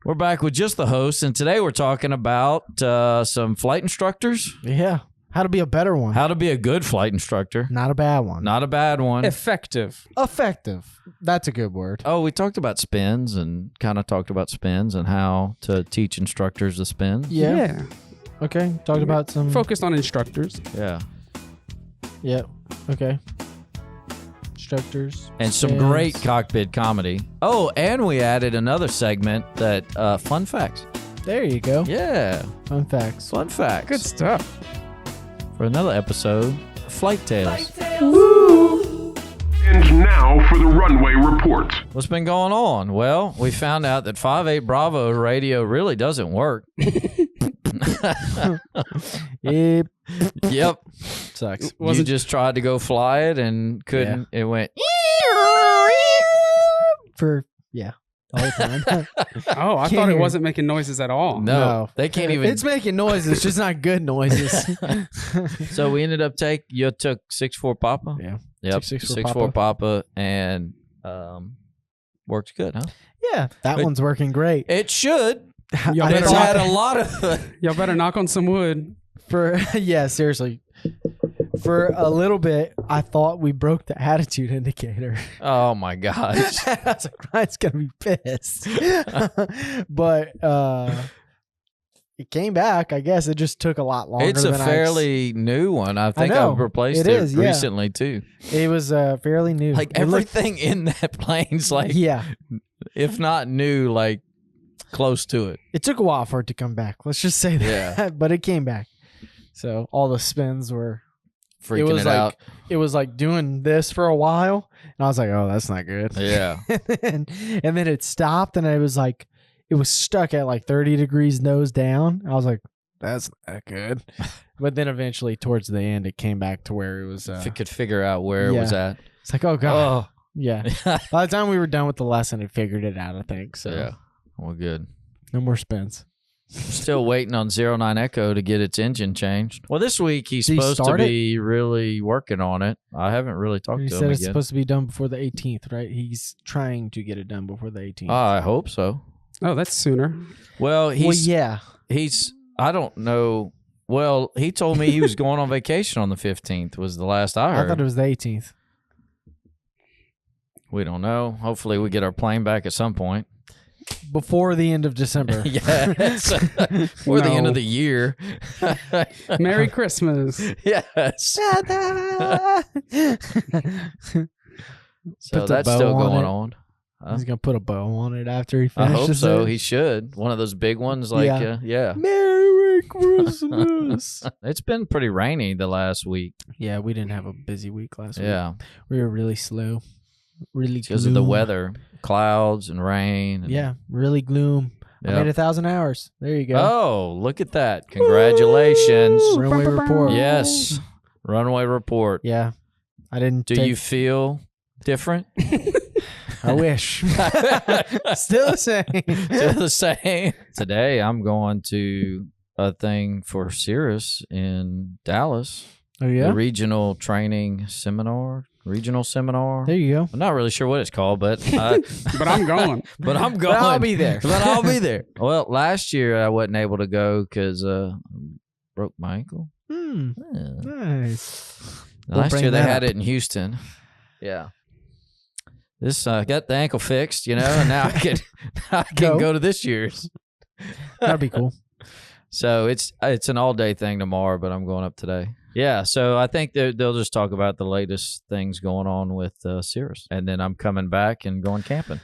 We're back with just the host, and today we're talking about some flight instructors. Yeah. How to be a better one. How to be a good flight instructor. Not a bad one. Not a bad one. Effective. That's a good word. Oh, we talked about spins and kind of talked about spins and how to teach instructors the spins. Yeah. Okay. Talked about some. Focused on instructors. Yeah. Yeah. Okay. Instructors. And some spins. great cockpit comedy. Oh, and we added another segment that fun facts. There you go. Yeah. Fun facts. Fun facts. Good stuff. For another episode, Flight Tales. And now for the runway report. What's been going on? Well, we found out that 5-8 Bravo radio really doesn't work. Yep. Yep. Sucks. You just tried to go fly it and couldn't. It went. For, the whole time. Oh, I thought it wasn't making noises at all. No, they can't even. It's making noises, just not good noises. So we ended up you took 6-4 Papa. Yeah. Yep. 6-4 Papa and works good, huh? Yeah. That one's working great. It should. Y'all It's better, had a lot of. y'all better knock on some wood. Seriously. For a little bit, I thought we broke the attitude indicator. Oh my gosh. I was like, Ryan's going to be pissed. But it came back. I guess it just took a lot longer. It's a fairly new one. I think I've replaced it recently too. It was fairly new. Like everything in that plane's like, if not new, like close to it. It took a while for it to come back. Let's just say that. Yeah. But it came back. So all the spins were freaking it out. It was like doing this for a while, and I was like, "Oh, that's not good." Yeah. and then it stopped, and it was stuck at like 30 degrees nose down. I was like, "That's not good." But then eventually, towards the end, it came back to where it was. If it could figure out where it was at. It's like, oh god, Oh. yeah. By the time we were done with the lesson, it figured it out. I think so. Yeah. Well, good. No more spins. Still waiting on 09 Echo to get its engine changed. Well, this week he's Did he supposed to start be really working on it. I haven't really talked He to said him it's again. supposed to be done before the 18th, right? He's trying to get it done before the 18th. I hope so. Oh, that's sooner. Well, he's I don't know. Well, he told me he was going on vacation on the 15th was the last I heard. I thought it was the 18th. We don't know. Hopefully we get our plane back at some point. Before the end of December. Yes. Or the end of the year. Merry Christmas. Yes. So Puts a that's bow still on going it. on. He's going to put a bow on it after he I finishes hope so. it. He should. One of those big ones like, yeah. Merry Christmas. It's been pretty rainy the last week. Yeah, we didn't have a busy week last week. Yeah. We were really slow. Really Because of the weather. Clouds and rain. And, Yeah, really gloom. I Yep. made 1,000 hours. There you go. Oh, look at that. Congratulations. Runway report. Yes. Runway report. Yeah. I didn't Do you feel different? I wish. Still the same. Still the same. Today, I'm going to a thing for Cirrus in Dallas. Oh, yeah? The regional training seminar. Regional seminar. There you go. I'm not really sure what it's called, but But I'm going. but I'm going. I'll be there. But I'll be there. Well, last year I wasn't able to go because broke my ankle. Yeah. Nice. Last bring year they that had up. it in Houston. Yeah. This got the ankle fixed, and now I can go to this year's. That'd be cool. So it's an all day thing tomorrow, but I'm going up today. Yeah, so I think they'll just talk about the latest things going on with Cirrus, and then I'm coming back and going camping.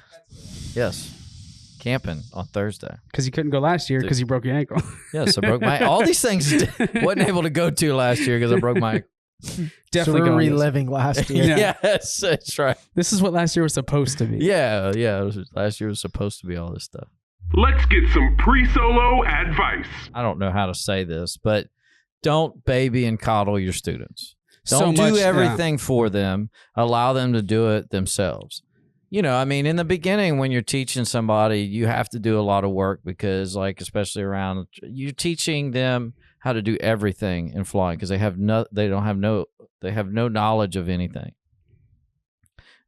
Yes, camping on Thursday. Because you couldn't go last year because you broke your ankle. Yes, I broke my all these things. Wasn't able to go to last year because I broke my. Definitely so we're going reliving last year. Yeah. Yes, that's right. This is what last year was supposed to be. Yeah. Last year was supposed to be all this stuff. Let's get some pre-solo advice. I don't know how to say this, but don't baby and coddle your students. So Don't do much, everything for them. Allow them to do it themselves. I mean, in the beginning, when you're teaching somebody, you have to do a lot of work because, especially around, you're teaching them how to do everything in flying because they have no knowledge of anything.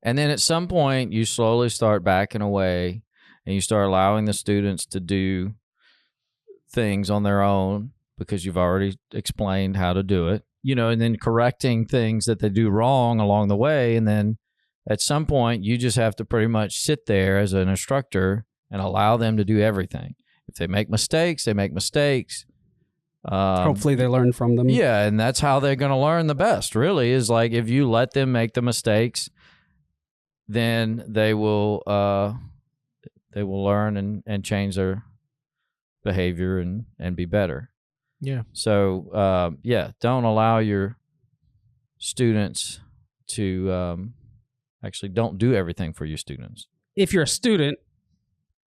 And then at some point, you slowly start backing away and you start allowing the students to do things on their own because you've already explained how to do it, and then correcting things that they do wrong along the way. And then at some point, you just have to pretty much sit there as an instructor and allow them to do everything. If they make mistakes, they make mistakes. Hopefully they learn from them. Yeah, and that's how they're going to learn the best, really, is like if you let them make the mistakes, then they will learn and change their behavior and be better. Yeah. So, don't allow your students to actually don't do everything for your students. If you're a student,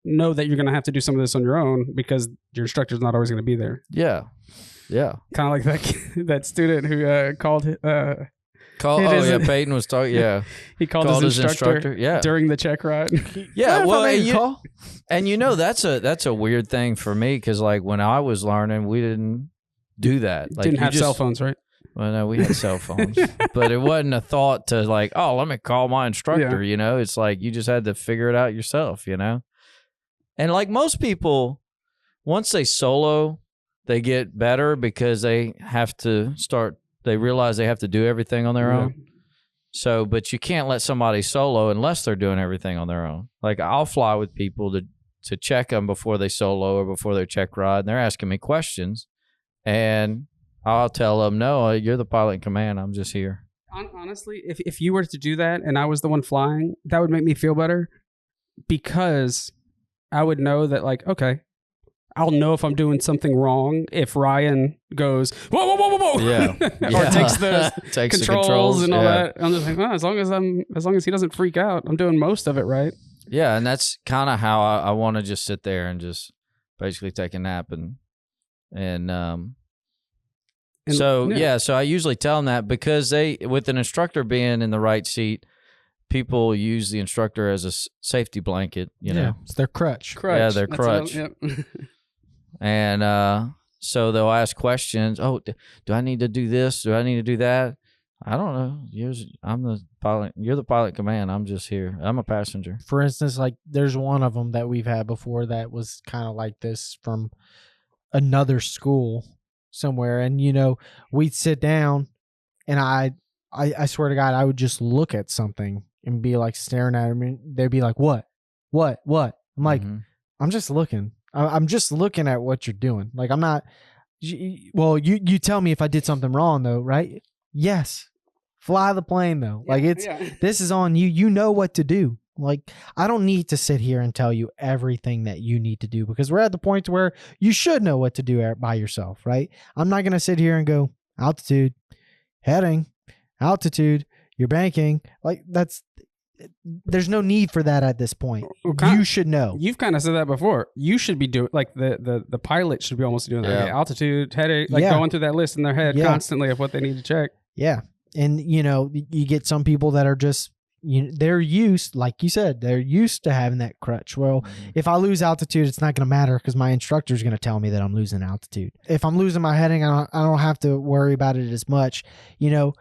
know that you're going to have to do some of this on your own because your instructor's not always going to be there. Yeah. Yeah. Kind of like that student who called. Peyton was talking. Yeah. He called his instructor yeah. during the check ride. Yeah. Well, that's a weird thing for me because like when I was learning, we didn't do that. Like, didn't have cell phones, right? Well, no, we had cell phones, but it wasn't a thought to like, oh, let me call my instructor. Yeah. It's like you just had to figure it out yourself. And like most people, once they solo, they get better because they have to start. They realize they have to do everything on their own. So, but you can't let somebody solo unless they're doing everything on their own. Like I'll fly with people to check them before they solo or before their check ride, and they're asking me questions, and I'll tell them, no, you're the pilot in command. I'm just here. Honestly, if you were to do that and I was the one flying, that would make me feel better because I would know that, like, okay, I'll know if I'm doing something wrong if Ryan goes, whoa, whoa, whoa, whoa, whoa. Yeah. Or takes the controls and all that. I'm just like, well, as long as he doesn't freak out, I'm doing most of it right. Yeah, and that's kind of how I want to just sit there and just basically take a nap so I usually tell them that because with an instructor being in the right seat, people use the instructor as a safety blanket, know. It's their crutch. Yeah, their crutch. And so they'll ask questions. Oh, do I need to do this? Do I need to do that? I don't know. I'm the pilot. You're the pilot in command. I'm just here. I'm a passenger. For instance, like there's one of them that we've had before that was kind of like this from another school somewhere. And, we'd sit down and I swear to God, I would just look at something and be like staring at them. And they'd be like, what? I'm like, I'm just looking. I'm just looking at what you're doing. Like, I'm not, well, you tell me if I did something wrong though, right? Yes. Fly the plane though. Like this is on you. You know what to do. Like, I don't need to sit here and tell you everything that you need to do because we're at the point where you should know what to do by yourself, right? I'm not going to sit here and go altitude, heading, altitude, you're banking. Like there's no need for that at this point. You should know. You've kind of said that before. You should be doing like the pilot should be almost doing that. Yeah. Altitude, heading, like going through that list in their head constantly of what they need to check. Yeah. And you get some people that are just, they're used, like you said, they're used to having that crutch. Well, if I lose altitude, it's not going to matter because my instructor is going to tell me that I'm losing altitude. If I'm losing my heading, I don't have to worry about it as much. You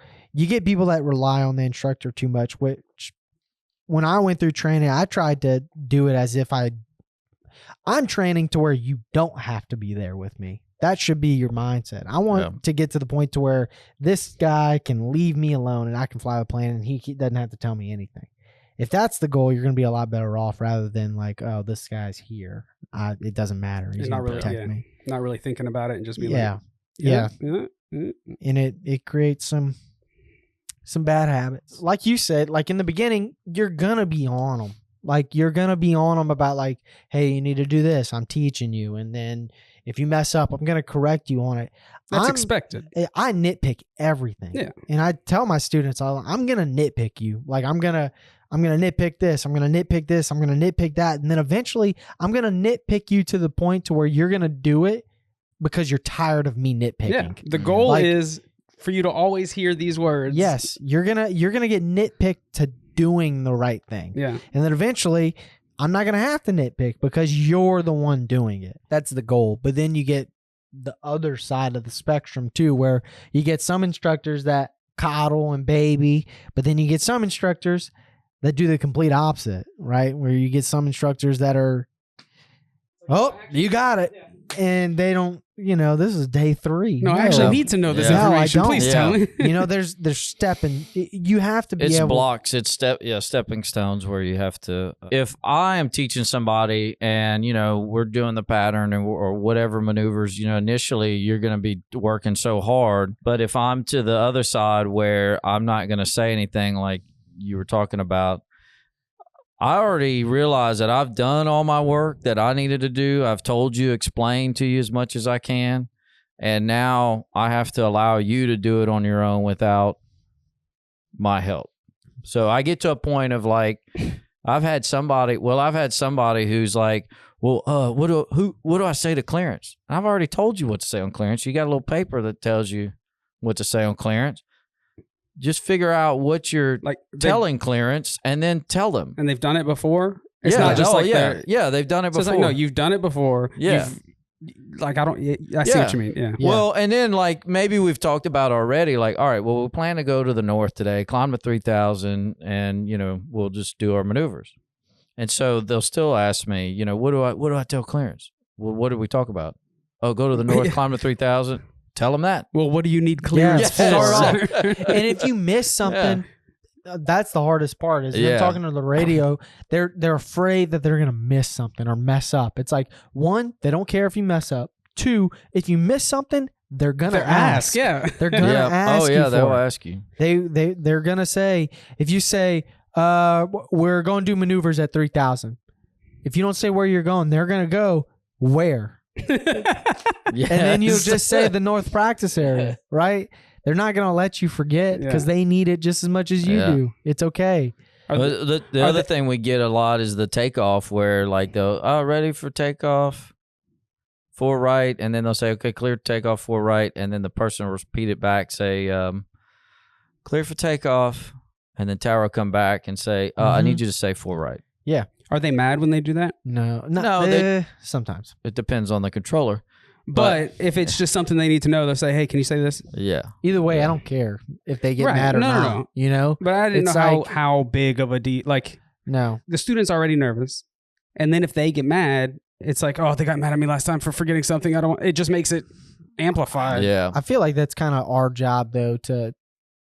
get people that rely on the instructor too much, which when I went through training, I tried to do it as if I'm training to where you don't have to be there with me. That should be your mindset. I want to get to the point to where this guy can leave me alone and I can fly a plane and he doesn't have to tell me anything. If that's the goal, you're going to be a lot better off rather than like, oh, this guy's here. It doesn't matter. He's going to protect me. Not really thinking about it and just be yeah. And it creates some bad habits. Like you said, like in the beginning, you're going to be on them. Like you're going to be on them about like, hey, you need to do this. I'm teaching you. And then if you mess up, I'm going to correct you on it. That's expected. I nitpick everything. Yeah. And I tell my students, I'm going to nitpick you. Like I'm going to nitpick this. I'm going to nitpick this. I'm going to nitpick that. And then eventually I'm going to nitpick you to the point to where you're going to do it because you're tired of me nitpicking. Yeah. The goal is for you to always hear these words. Yes. You're going to get nitpicked to doing the right thing. Yeah. And then eventually I'm not going to have to nitpick because you're the one doing it. That's the goal. But then you get the other side of the spectrum too, where you get some instructors that coddle and baby, but then you get some instructors that do the complete opposite, right? Where you get some instructors that are, oh, you got it. And they don't, this is day 3. No, I actually need to know this Yeah. information. No, I don't. Please tell me. There's stepping. You have to be It's able. blocks. It's stepping stones where you have to. If I am teaching somebody and we're doing the pattern or whatever maneuvers, initially you're going to be working so hard. But if I'm to the other side where I'm not going to say anything like you were talking about, I already realized that I've done all my work that I needed to do. I've told you, explained to you as much as I can. And now I have to allow you to do it on your own without my help. So I get to a point of like, I've had somebody who's like, well, what do I say to clearance? I've already told you what to say on clearance. You got a little paper that tells you what to say on clearance. Just figure out what you're telling clearance and then tell them. And they've done it before? It's not just they've done it before. So it's like, no, you've done it before. Yeah. I see what you mean. Yeah. Well, and then maybe we've talked about already, all right, well, we plan to go to the north today, climb to 3,000, and, we'll just do our maneuvers. And so they'll still ask me, what do I tell clearance? Well, what did we talk about? Oh, go to the north, climb to 3,000. Tell them that. Well, what do you need clearance for? And if you miss something, that's the hardest part is them talking to the radio. They're afraid that they're going to miss something or mess up. It's like, 1, they don't care if you mess up. 2, if you miss something, they're going to ask. Yeah. They're going to ask you for they'll it. ask you. They're going to say, if you say, we're going to do maneuvers at 3,000. If you don't say where you're going, they're going to go, where? Yes. And then you'll just say the north practice area, right? They're not going to let you forget because they need it just as much as you do. It's okay. The other thing we get a lot is the takeoff where they'll, ready for takeoff, 4 right, and then they'll say, okay, clear takeoff, 4 right, and then the person will repeat it back, say, clear for takeoff, and then Tower will come back and say, I need you to say 4 right. Yeah. Are they mad when they do that? No, sometimes. It depends on the controller. But if it's just something they need to know, they'll say, hey, can you say this? Yeah. Either way, I don't care if they get mad or not. No. But I didn't know how big of a deal. No. The student's already nervous. And then if they get mad, it's like, oh, they got mad at me last time for forgetting something. It just makes it amplified. Yeah. I feel like that's kind of our job, though, to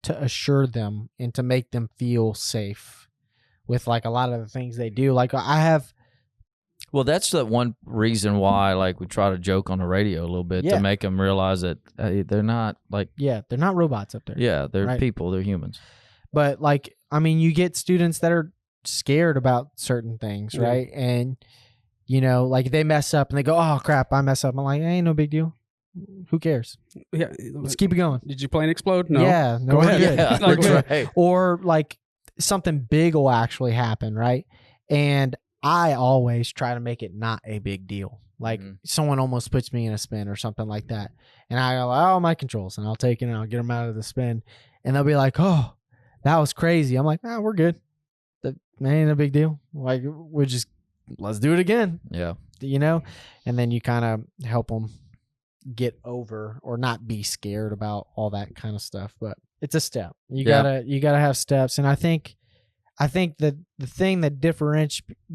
assure them and to make them feel safe with a lot of the things they do. Well, that's the one reason why we try to joke on the radio a little bit to make them realize that they're not they're not robots up there. Yeah, they're people, they're humans. But you get students that are scared about certain things, right? And they mess up and they go, oh crap, I mess up. I'm like, ain't no big deal. Who cares? Yeah, let's keep it going. Did your plane explode? No. Yeah, no, go we're ahead. good. Yeah, We're good. right. Or something big will actually happen, right? And I always try to make it not a big deal. Someone almost puts me in a spin or something like that. And I go, oh, my controls. And I'll take it and I'll get them out of the spin. And they'll be like, oh, that was crazy. I'm like, we're good. That ain't a big deal. Let's do it again. Yeah. And then you kind of help them get over or not be scared about all that kind of stuff. But it's a step. You gotta have steps. And I think that the thing that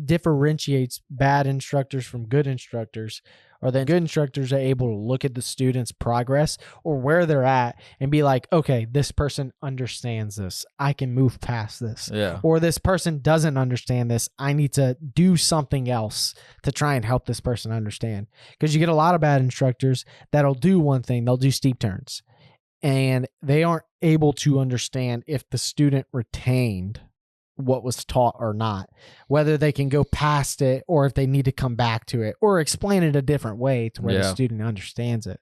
differentiates bad instructors from good instructors are that good instructors are able to look at the student's progress or where they're at and be like, okay, this person understands this. I can move past this. Yeah. Or this person doesn't understand this. I need to do something else to try and help this person understand. Because you get a lot of bad instructors that'll do one thing. They'll do steep turns. And they aren't able to understand if the student retained what was taught or not, whether they can go past it or if they need to come back to it or explain it a different way to where the student understands it.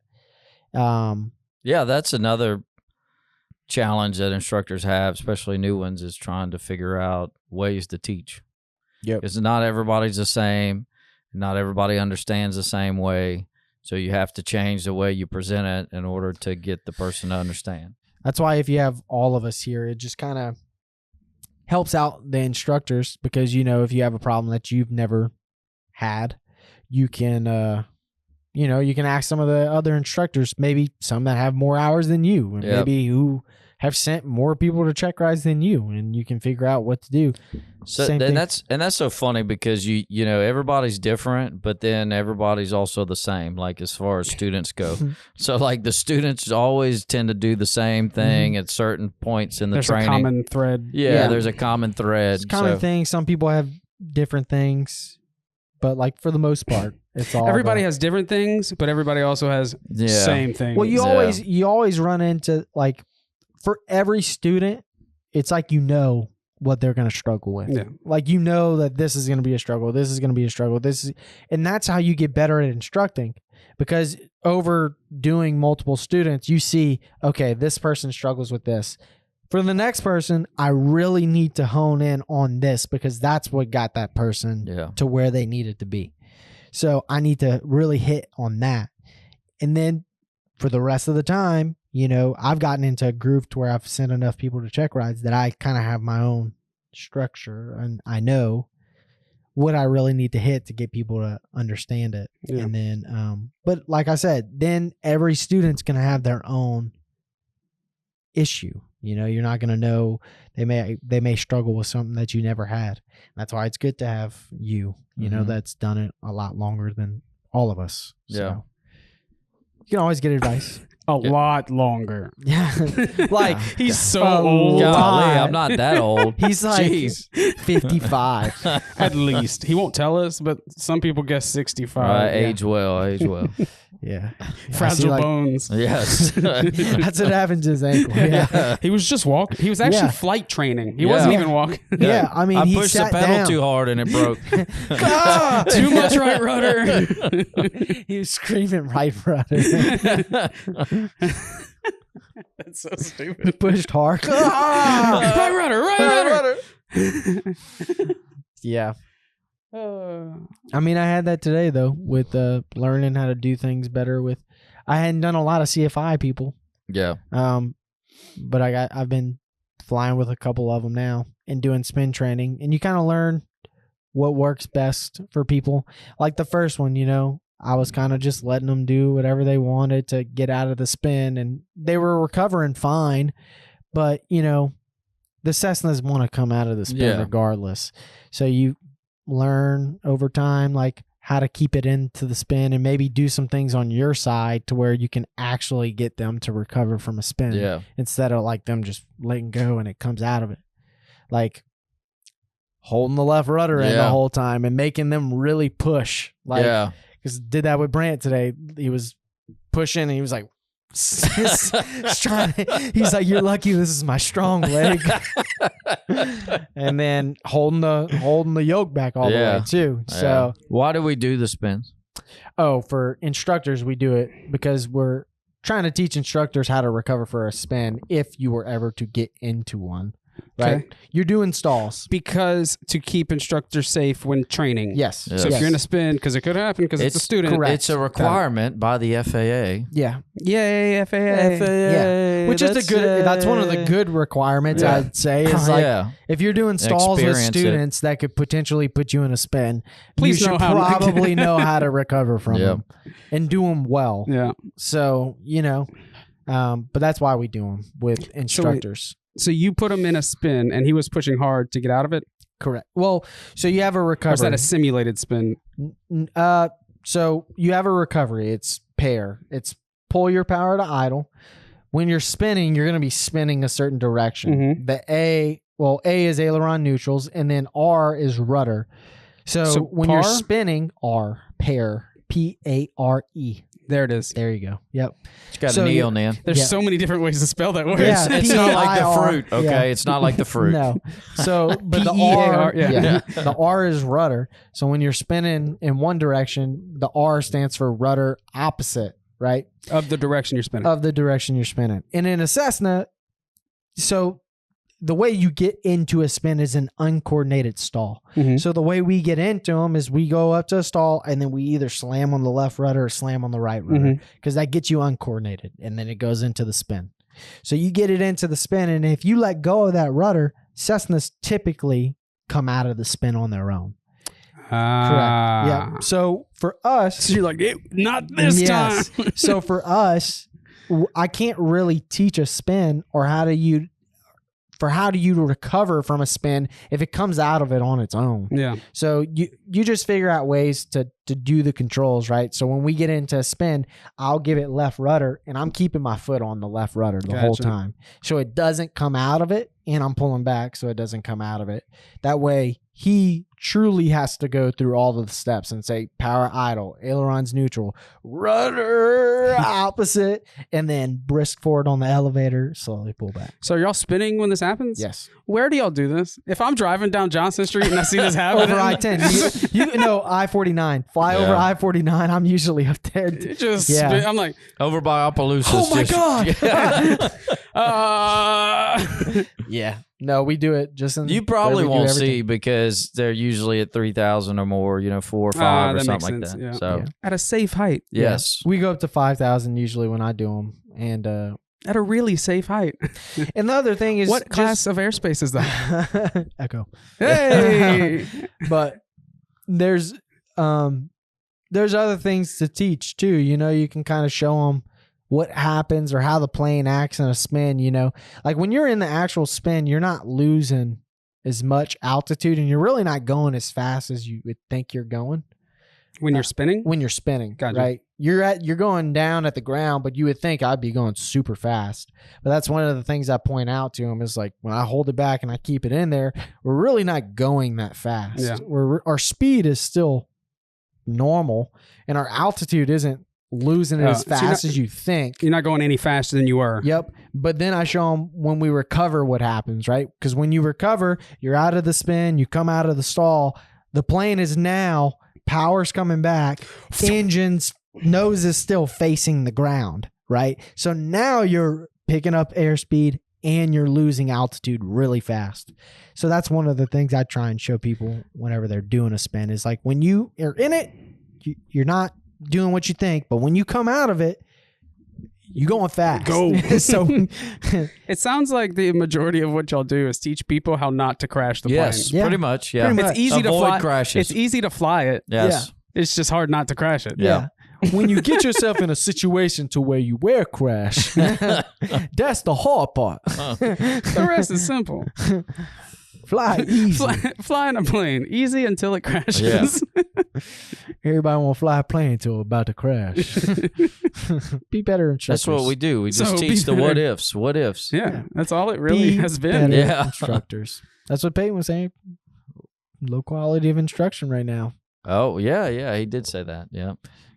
That's another challenge that instructors have, especially new ones, is trying to figure out ways to teach. Yep. Because not everybody's the same. Not everybody understands the same way. So you have to change the way you present it in order to get the person to understand. That's why if you have all of us here, it just kind of helps out the instructors because, if you have a problem that you've never had, you can, you can ask some of the other instructors, maybe some that have more hours than you and maybe who have sent more people to check rides than you, and you can figure out what to do. So Same and thing. that's so funny because you know everybody's different, but then everybody's also the same. Like as far as students go, so like the students always tend to do the same thing at certain points in the There's training. a common thread. Yeah, there's a common thread. It's common thing. Some people have different things, but like for the most part, it's all Everybody has different things, but everybody also has same things. Well, you always run into like for every student, it's like what they're going to struggle with. Yeah. Like that this is going to be a struggle, this is going to be a struggle, and that's how you get better at instructing, because over doing multiple students, you see, okay, this person struggles with this. For the next person, I really need to hone in on this because that's what got that person to where they needed to be. So I need to really hit on that. And then for the rest of the time, I've gotten into a groove to where I've sent enough people to check rides that I kind of have my own structure and I know what I really need to hit to get people to understand it. Yeah. And then, but like I said, then every student's going to have their own issue. You're not going to know. They may struggle with something that you never had. That's why it's good to have you that's done it a lot longer than all of us. So. Yeah. You can always get advice. A lot longer. Yeah. Like, he's so old. Golly, I'm not that old. He's like 55. At least. He won't tell us, but some people guess 65. Age well. Yeah. Fragile bones. Yes. That's what happened to his ankle. Yeah. He was just walking. He was actually flight training. He wasn't even walking. Yeah. I mean, I he pushed the sat pedal down. too hard and it broke. Too much right rudder. He was screaming right rudder. That's so stupid. He pushed hard. Right rudder. Yeah. I mean, I had that today though with learning how to do things better. I hadn't done a lot of CFI people. Yeah. But I've been flying with a couple of them now and doing spin training, and you kind of learn what works best for people. Like the first one, I was kind of just letting them do whatever they wanted to get out of the spin, and they were recovering fine. But, the Cessnas want to come out of the spin regardless. So you learn over time, like how to keep it into the spin and maybe do some things on your side to where you can actually get them to recover from a spin instead of like them just letting go and it comes out of it. Like holding the left rudder in the whole time and making them really push. Like, because did that with Brant today. He was pushing and he was like, he's like, you're lucky this is my strong leg. And then holding the yoke back all the way too. So why do we do the spins? For instructors we do it because we're trying to teach instructors how to recover for a spin if you were ever to get into one. Right? Okay. You're doing stalls. Because to keep instructors safe when training. Yes. So if you're in a spin, because it could happen because it's a student. Correct. It's a requirement by the FAA. Yeah. Yay, FAA. Yeah. Which is that's one of the good requirements, I'd say. Is like, if you're doing stalls with students that could potentially put you in a spin, you should probably know how to recover from them and do them well. Yeah. So, but that's why we do them with instructors. So you put him in a spin, and he was pushing hard to get out of it? Correct. Well, so you have a recovery. Or is that a simulated spin? So you have a recovery. It's pair. It's pull your power to idle. When you're spinning, you're going to be spinning a certain direction. Mm-hmm. The A is aileron neutrals, and then R is rudder. So when you're spinning, R, pair, P-A-R-E. There it is. There you go. Yep. It's got an E on the end. There's so many different ways to spell that word. Yeah, it's not like the fruit, okay? Yeah. It's not like the fruit. No. So, but the R, the R is rudder. So when you're spinning in one direction, the R stands for rudder opposite, right? Of the direction you're spinning. Of the direction you're spinning. And in a Cessna, so the way you get into a spin is an uncoordinated stall. Mm-hmm. So the way we get into them is we go up to a stall and then we either slam on the left rudder or slam on the right rudder because that gets you uncoordinated and then it goes into the spin. So you get it into the spin, and if you let go of that rudder, Cessnas typically come out of the spin on their own. Correct. Yeah. So for us, you're like, not this time. So for us, I can't really teach a spin or how do you recover from a spin if it comes out of it on its own. Yeah. So you just figure out ways to do the controls, right? So when we get into a spin, I'll give it left rudder and I'm keeping my foot on the left rudder the whole time. So it doesn't come out of it, and I'm pulling back so it doesn't come out of it. That way he truly has to go through all of the steps and say power idle, ailerons neutral, rudder opposite, and then brisk forward on the elevator, slowly pull back. So are y'all spinning when this happens? Yes. Where do y'all do this? If I'm driving down Johnson Street and I see this happen, Over I-10. You know, I-49. Fly over I-49. I'm usually up there. Just Yeah. I'm like, Over by Opelousas. Oh my God. yeah. No, we do it just in You probably where we do won't see everything. because they're usually at 3,000 or more, 4 or 5 or that something makes like sense, that. yeah. So, Yeah. At a safe height. yes. We go up to 5,000 usually when I do them. And At a really safe height. the other thing is What class of airspace is that? Echo. Hey. But there's other things to teach too. You can kind of show them what happens or how the plane acts in a spin. Like when you're in the actual spin, you're not losing as much altitude and you're really not going as fast as you would think you're going When you're spinning? when you're spinning. Gotcha. Right? You're going down at the ground, but you would think I'd be going super fast. But that's one of the things I point out to them is like when I hold it back and I keep it in there, we're really not going that fast. Yeah. Our speed is still normal and our altitude isn't losing it as So you're fast not- as you think. You're not going any faster than you were. Yep. But then I show them when we recover what happens, right? Because when you recover, you're out of the spin, you come out of the stall. The plane is now, power's coming back, engine's nose is still facing the ground, right? So now you're picking up airspeed and you're losing altitude really fast. So that's one of the things I try and show people whenever they're doing a spin is like when you are in it, you're not doing what you think, but when you come out of it, you going fast. Go. So It sounds like the majority of what y'all do is teach people how not to crash the Yes, plane. Yeah. pretty much. Yeah. Pretty much. It's easy to Avoid fly. crashes. It's easy to fly it. Yes. It's just hard not to crash it. Yeah. when you get yourself in a situation to where you will crash, that's the hard part. The rest is simple. Fly easy. Flying a plane, easy until it crashes. Yeah. Everybody want to fly a plane until about to crash. Be better instructors. That's what we do. We just So teach be the what better. ifs. What ifs. Yeah, that's all it really has been. better Yeah. instructors. That's what Peyton was saying. Low quality of instruction right now. Oh, yeah. He did say that. Yeah.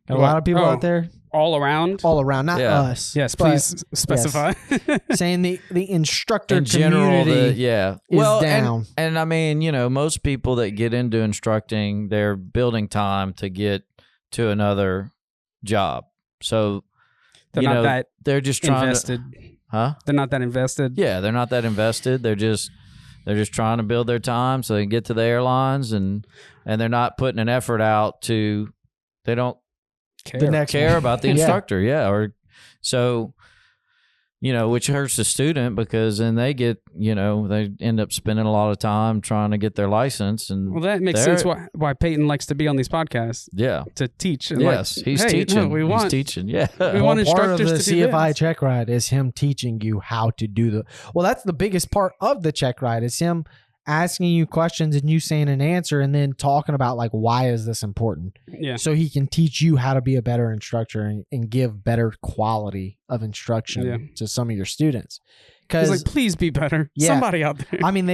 Got a lot of people Oh. out there All around. all around, not Yeah. us. Yes, but please specify. saying the instructor In general, community yeah. is Well, down. And I mean, most people that get into instructing, they're building time to get to another job. So, They're not that they're just trying invested. Huh? They're not that invested. Yeah, they're not that invested. They're just trying to build their time so they can get to the airlines, and they're not putting an effort out to. They don't The next care one. about the Yeah. instructor. Yeah, or so. Which hurts the student because then they get, they end up spending a lot of time trying to get their license, and Well, that makes they're- sense why Peyton likes to be on these podcasts yeah, to teach. And yes, like, he's hey, teaching. no, we want he's teaching. Yeah, we Well, want part of instructors the to do CFI this. check ride is him teaching you how to do the. Well, that's the biggest part of the check ride is him asking you questions and you saying an answer and then talking about like why is this important, Yeah. so he can teach you how to be a better instructor and give better quality of instruction to some of your students. He's Because like, please be better. Yeah. Somebody out there. I mean,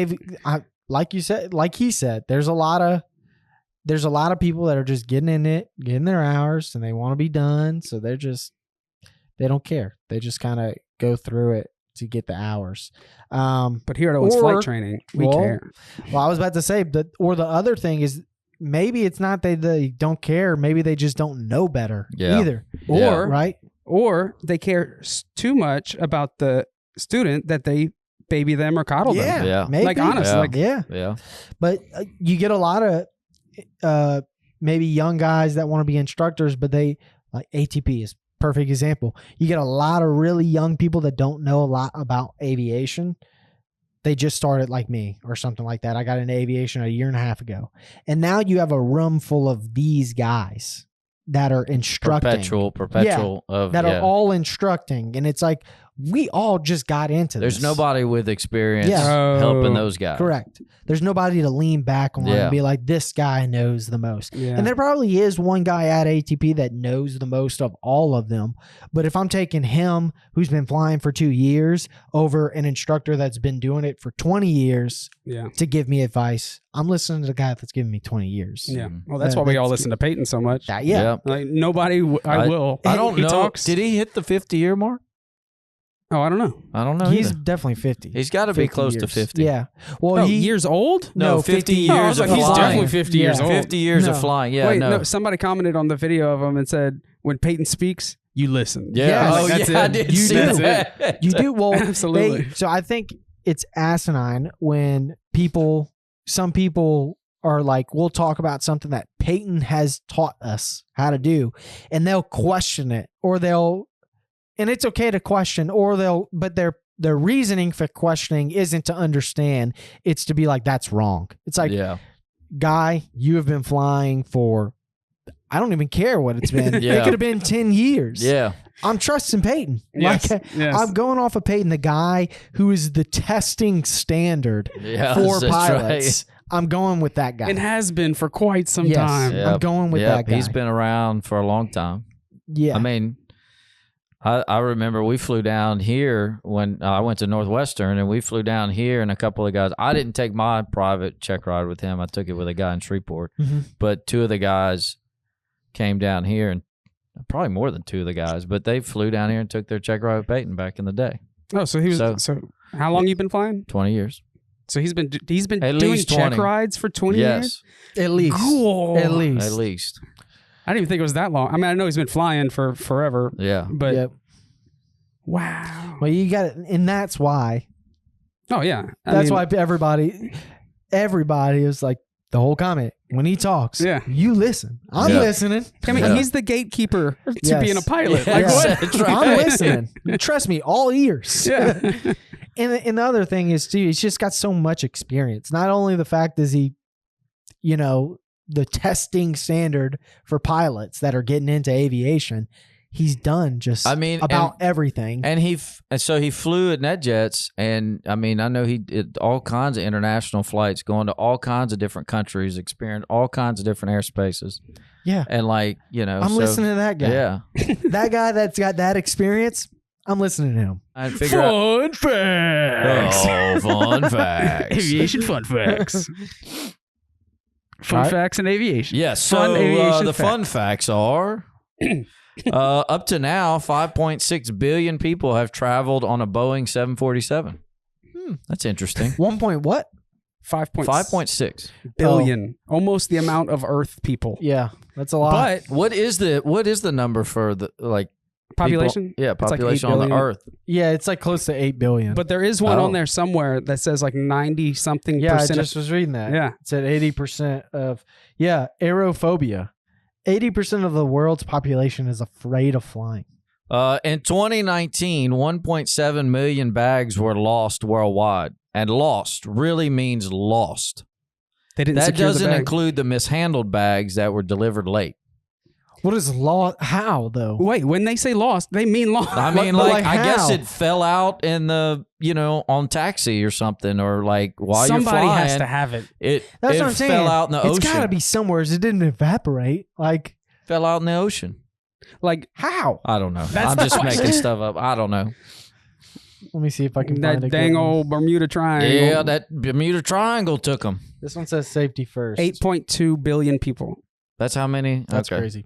like he said, there's a lot of people that are just getting their hours and they want to be done. So they don't care. They just kind of go through it to get the hours. But here at Owens or- Flight Training, we well, care. Well, I was about to say that, or the other thing is maybe it's not that they don't care. Maybe they just don't know better either. Yeah. Or Right? Or they care too much about the student that they baby them or coddle them. Yeah. Maybe. Like, honest, Yeah. like, Yeah. yeah, But you get a lot of maybe young guys that want to be instructors, but they like ATP is perfect example. You get a lot of really young people that don't know a lot about aviation. They just started like me or something like that. I got into aviation a year and a half ago. And now you have a room full of these guys that are instructing. Perpetual of that are all instructing. And it's like, we all just got into There's this. nobody with experience Yeah. helping those guys. Correct. There's nobody to lean back on and be like, this guy knows the most. Yeah. And there probably is one guy at ATP that knows the most of all of them. But if I'm taking him, who's been flying for 2 years, over an instructor that's been doing it for 20 years to give me advice, I'm listening to the guy that's giving me 20 years. Yeah. Well, that's why we all listen to Peyton so much. Yeah. Like nobody, I will. I don't He know. talks. Did he hit the 50-year mark? Oh, I don't know. I don't know. He's either. definitely 50. He's got to be 50 close to years. 50. Yeah. Well, Years old? No, 50 years Oh, I was like, of he's flying. definitely 50 years old. 50 years of No. flying. Yeah, Wait, no. somebody commented on the video of him and said, when Peyton speaks, you listen. Yeah. Yes. Oh, That's yeah. I it. did You see do. that. You do. Well, Absolutely. so I think it's asinine when some people are like, we'll talk about something that Peyton has taught us how to do, and they'll question it, and it's okay to question, but their reasoning for questioning isn't to understand. It's to be like, that's wrong. It's like, guy, you have been flying for, I don't even care what it's been. Yeah. It could have been 10 years. Yeah. I'm trusting Peyton. Yes, Like, yes. I'm going off of Peyton, the guy who is the testing standard Yeah, for that's pilots. right. I'm going with that guy. It has been for quite some Yes. time. Yep. I'm going with that guy. He's been around for a long time. Yeah. I mean, I remember we flew down here when I went to Northwestern, and we flew down here, and a couple of guys. I didn't take my private check ride with him. I took it with a guy in Shreveport. Mhm. But two of the guys came down here, and probably more than two of the guys, but they flew down here and took their check ride with Peyton back in the day. Oh, so he was. So how long you been flying? 20 years. So he's been At doing least check 20. rides for 20 years. At least. Cool. At least. At least. I didn't even think it was that long. I mean, I know he's been flying for forever. Yeah. But Yep. wow. Well, you got it, and that's why. Oh yeah. That's why everybody is like, the whole comment when he talks. Yeah. You listen. I'm Yeah. listening. I mean, Yeah. he's the gatekeeper to Yes. being a pilot. Yeah. Like Yes. what? That's right. I'm listening. Trust me, all ears. Yeah. And the other thing is too, he's just got so much experience. Not only the fact is he, the testing standard for pilots that are getting into aviation, he's done just about everything. And so he flew at NetJets, and I mean, I know he did all kinds of international flights, going to all kinds of different countries, experienced all kinds of different airspaces. Yeah. And I'm listening to that guy. Yeah. That guy that's got that experience, I'm listening to him. I figure out. facts. Oh, fun facts. Aviation fun facts. Fun Right. facts in aviation. Yes. So Fun aviation the fun facts are up to now, 5.6 billion people have traveled on a Boeing 747. That's interesting. 1 point what? 5.6. billion. Almost the amount of Earth people. Yeah, that's a lot. But What is the number for the population? People, yeah, It's like 8 population on the billion. Earth. yeah, it's like close to 8 billion. But there is one Oh. on there somewhere that says like 90 something yeah, I percent. just was reading that. Yeah. It said 80% of, aerophobia. 80% of the world's population is afraid of flying. In 2019, 1.7 million bags were lost worldwide. And lost really means lost. They didn't That secure the doesn't bag. include the mishandled bags that were delivered late. What is law? How though? Wait, when they say lost, they mean lost. I mean, But like, I guess how? it fell out in the, on taxi or something, or like while Somebody you're flying. has to have it. It That's what I'm saying. fell out in the It's ocean. got to be somewhere. It didn't evaporate. Like Fell out in the ocean. Like how? I don't know. That's I'm the just question. making stuff up. I don't know. Let me see if I can find that a dang good one. old Bermuda Triangle. Yeah, that Bermuda Triangle took them. This one says safety first. 8.2 billion people. That's how many? That's Okay. crazy.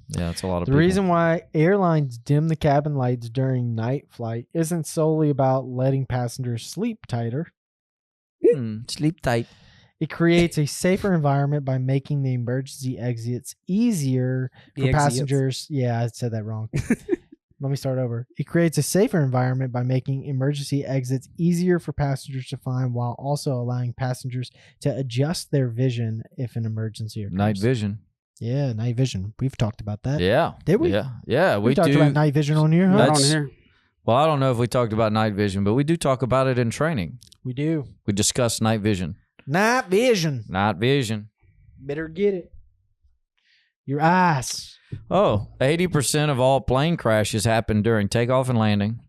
Yeah, that's a lot of The people. reason why airlines dim the cabin lights during night flight isn't solely about letting passengers sleep tighter. Sleep tight. It creates a safer environment by making the emergency exits easier The for exits. passengers. Yeah, I said that wrong. Let me start over. It creates a safer environment by making emergency exits easier for passengers to find while also allowing passengers to adjust their vision if an emergency occurs. Night vision. Yeah, night vision. We've talked about that. Yeah. Did we? Yeah, We we talked do. about night vision on here, huh? Not on That's- here. Well, I don't know if we talked about night vision, but we do talk about it in training. We do. We discuss night vision. Night vision. Night vision. Better get it. Your ass. Oh, 80% of all plane crashes happen during takeoff and landing.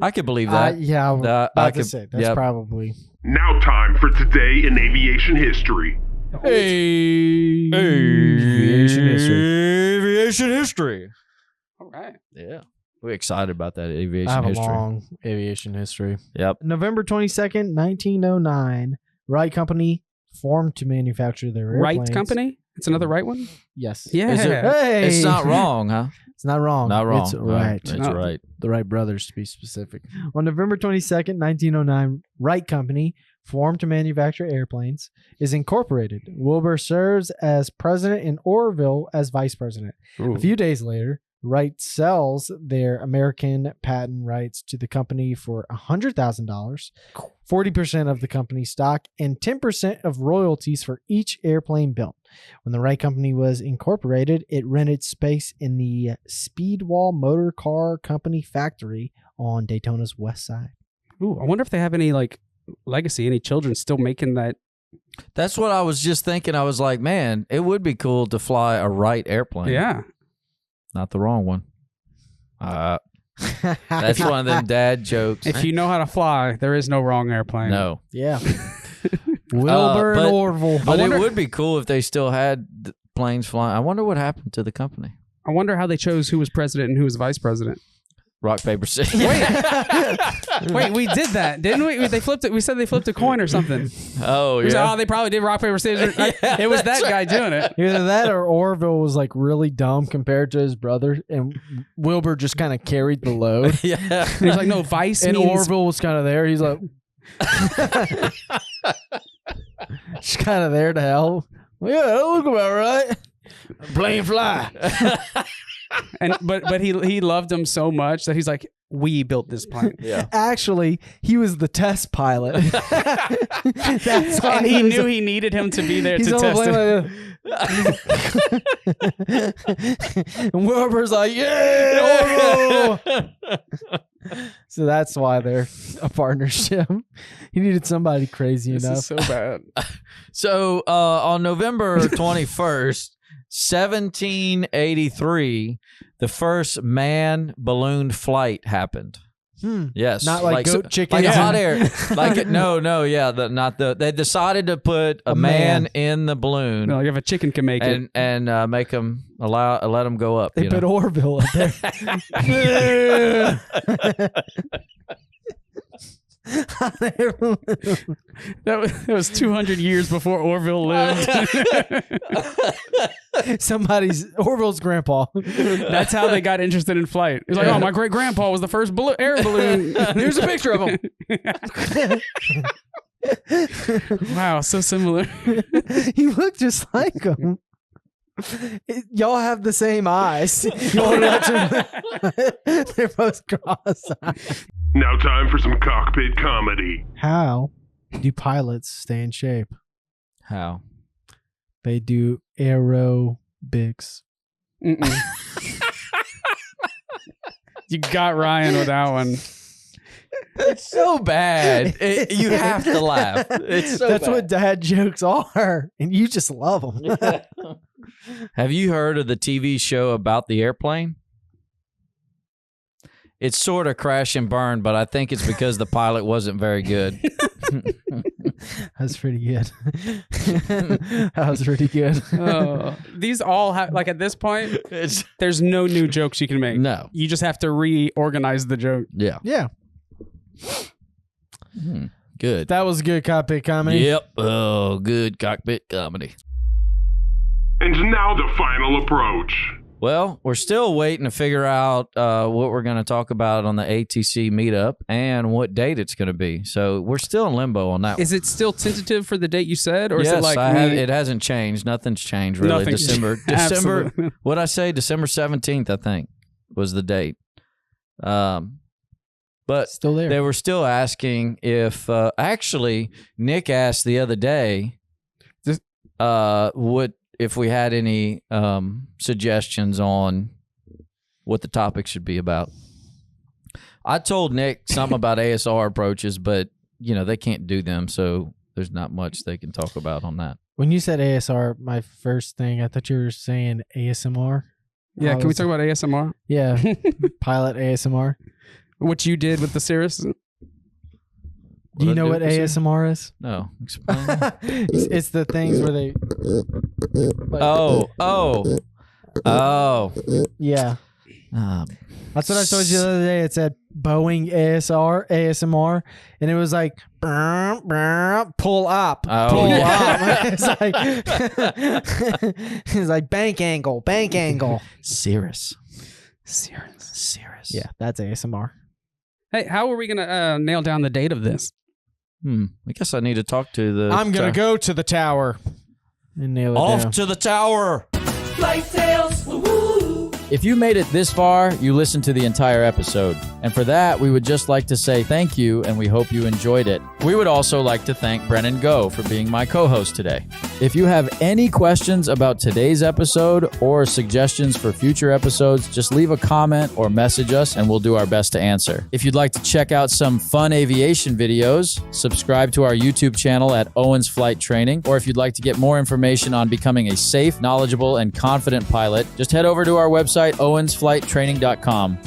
I could believe that. Yeah, I was I about to could- say that's yep. probably. Now time for Today in Aviation History. Aviation history. Aviation history. All right. Yeah. We're excited about that aviation I have history. a long aviation history. Yep. November 22nd, 1909, Wright Company formed to manufacture their airplanes. Wright Company? It's another right one? Yes. Yeah. Is it- Hey! It's not wrong, huh? It's not wrong. Not wrong. It's No, right. It's No. right. The Wright brothers, to be specific. On November 22nd, 1909, Wright Company, formed to manufacture airplanes, is incorporated. Wilbur serves as president and Orville as vice president. Ooh. A few days later, Wright sells their American patent rights to the company for $100,000, 40% of the company's stock, and 10% of royalties for each airplane built. When the Wright Company was incorporated, it rented space in the Speedwall Motor Car Company factory on Daytona's west side. Ooh, I wonder if they have any like legacy, any children still making that. That's what I was just thinking. I was like, man, it would be cool to fly a Wright airplane. Yeah. Not the wrong one. That's one of them dad jokes. If you know how to fly, there is no wrong airplane. No. Yeah. Wilbur but- and Orville. But wonder- it would be cool if they still had planes flying. I wonder what happened to the company. I wonder how they chose who was president and who was vice president. Rock, paper, scissors. Wait, we did that, didn't we? They flipped it. We said they flipped a coin or something. Oh, We said, yeah. oh, they probably did rock, paper, scissors. Yeah, It was that that's guy doing it. Either that or Orville was like really dumb compared to his brother, and Wilbur just kind of carried the load. Yeah. He was like, no, vice And means... Orville was kind of there. He's like, just kind of there to help. Well, yeah, that look about right. Plane fly. But he loved him so much that he's like, we built this plane. Yeah. Actually, he was the test pilot. That's why And he was knew he needed him to be there he's to on the test plane it. like that. And Wilbur's like, yeah. Orville. So that's why they're a partnership. He needed somebody crazy This enough. is so bad. So on November 21st, 1783, the first manned-ballooned flight happened. Yes, Not like goat chicken. like a Yeah. hot air. Like it, no, yeah, they decided to put a man in the balloon No, you have a chicken can make it. and make him let him go up. They you put know? Orville up there. That was 200 years before Orville lived. Somebody's Orville's grandpa. That's how they got interested in flight. It's like, oh, my great grandpa was the first air balloon. Here's a picture of him. Wow, so similar. He looked just like him. Y'all have the same eyes. Y'all watch them. They're both cross-eyed. Now time for some cockpit comedy. How do pilots stay in shape? How? They do aerobics. Mm-mm. You got Ryan with that one. It's so bad. You have to laugh. It's so That's bad. what dad jokes are, and you just love them. Have you heard of the TV show about the airplane? It's sort of crash and burn, but I think it's because the pilot wasn't very good. That's pretty good. That was pretty good. These all have, like, at this point, It's there's no new jokes you can make. no. You just have to reorganize the joke. Yeah. Yeah, Good. that was good cockpit comedy. Yep. Oh, good cockpit comedy. And now the final approach. Well, we're still waiting to figure out what we're going to talk about on the ATC meetup and what date it's going to be. So we're still in limbo on that. Is it still tentative for the date you said? Or yes, is it like it hasn't changed. Nothing's changed really. Nothing's December. Absolutely. What'd I say? December 17th, I think, was the date. But Still there. they were still asking if actually Nick asked the other day if we had any suggestions on what the topic should be about. I told Nick something about ASR approaches, but they can't do them, so there's not much they can talk about on that. When you said ASR, my first thing, I thought you were saying ASMR. Yeah, can we talk about ASMR? Yeah, pilot ASMR. What you did with the Cirrus? Do you know what ASMR is? No. Explain. It's the things where they. Yeah. That's what I told you the other day. It said Boeing ASMR, and it was like pull up, pull up. It's like bank angle. Cirrus. Yeah, that's ASMR. Hey, how are we gonna nail down the date of this? I guess I need to talk to the. I'm gonna go to the tower and nail it down. to the tower. Flight sales, woo-woo. If you made it this far, you listened to the entire episode. And for that, we would just like to say thank you, and we hope you enjoyed it. We would also like to thank Brennan Go for being my co-host today. If you have any questions about today's episode or suggestions for future episodes, just leave a comment or message us, and we'll do our best to answer. If you'd like to check out some fun aviation videos, subscribe to our YouTube channel at Owens Flight Training. Or if you'd like to get more information on becoming a safe, knowledgeable, and confident pilot, just head over to our website, owensflighttraining.com.